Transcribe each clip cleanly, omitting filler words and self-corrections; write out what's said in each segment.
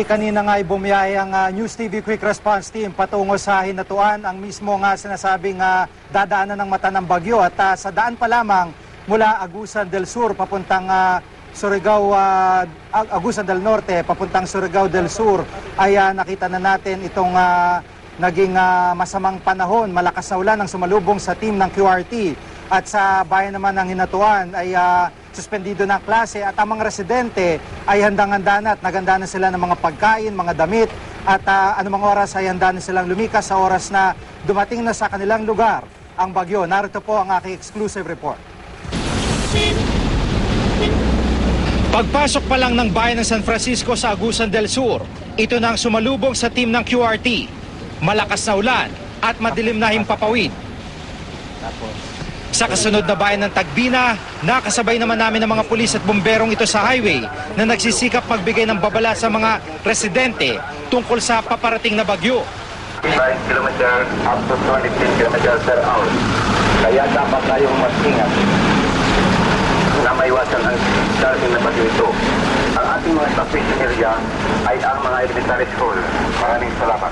Kanina nga ay bumiyay ang News TV Quick Response Team patungo sa Hinatuan, ang mismo nga sinasabing dadaanan ng mata ng bagyo at sa daan pa lamang mula Agusan del Sur papuntang Surigao, Agusan del Norte papuntang Surigao del Sur ay nakita na natin itong naging masamang panahon, malakas na ulan ang sumalubong sa team ng QRT at sa bayan naman ng Hinatuan ay suspendido na klase at ang mga residente ay handang-handa na at naganda na sila ng mga pagkain, mga damit at anumang oras ay handa na silang lumikas sa oras na dumating na sa kanilang lugar ang bagyo. Narito po ang aking exclusive report. Pagpasok pa lang ng bayan ng San Francisco sa Agusan del Sur, ito na ang sumalubong sa team ng QRT. Malakas na ulan at madilim na himpapawid. Sa kasunod na bayan ng Tagbina, nakasabay naman namin ng mga pulis at bomberong ito sa highway na nagsisikap magbigay ng babala sa mga residente tungkol sa paparating na bagyo. 9 km up to 23 km per hour. Kaya dapat tayong mag-ingat na maiwasan ang darating na bagyo ito. Ang ating mga evacuation area ay ang mga elementary school. Maraming salamat.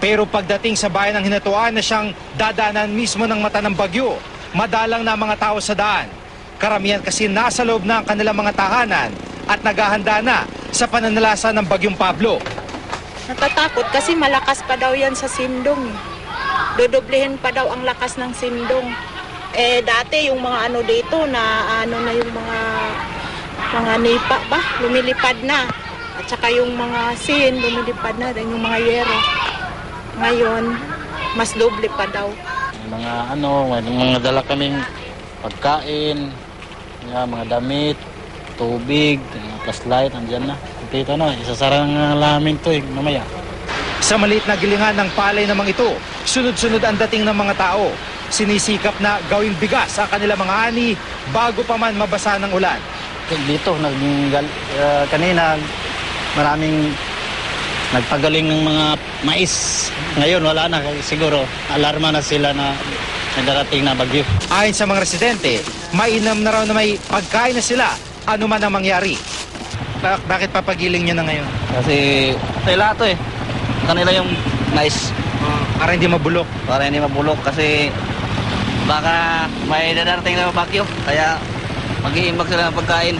Pero pagdating sa bayan ng Hinatuan na siyang dadaanan mismo ng mata ng bagyo, madalang na mga tao sa daan. Karamihan kasi nasa loob na ang kanilang mga tahanan at naghahanda na sa pananalasa ng Bagyong Pablo. Natatakot kasi malakas pa daw yan sa Sindong. Dodoblehin pa daw ang lakas ng Sindong. Dati yung mga ano dito na na yung mga nipa ba, lumilipad na. At saka yung mga sin, lumilipad na din yung mga yero. Ngayon, mas doble pa daw. May mga dala kaming pagkain, mga damit, tubig, flashlight, andyan na. Dito isasara ng lamin to mamaya. Sa maliit na gilingan ng palay namang ito, sunod-sunod ang dating ng mga tao. Sinisikap na gawing bigas sa kanilang mga ani bago pa man mabasa ng ulan. Dito, kanina maraming nagpagaling ng mga mais. Ngayon wala na, siguro alarma na sila na nagdarating na bagyo. Ayon sa mga residente, mainam na raw na may pagkain na sila ano man ang mangyari. Bakit papagiling nyo na ngayon? Kasi tela to kanila yung mais. Para hindi mabulok. Para hindi mabulok kasi baka may darating na bagyo. Kaya mag-iimbag sila ng pagkain.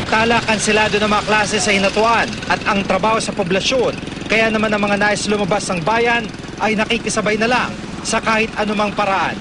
Tala kanselado ng mga klase sa Hinatuan at ang trabaho sa poblasyon. Kaya naman ang mga nais lumabas ng bayan ay nakikisabay na lang sa kahit anumang paraan.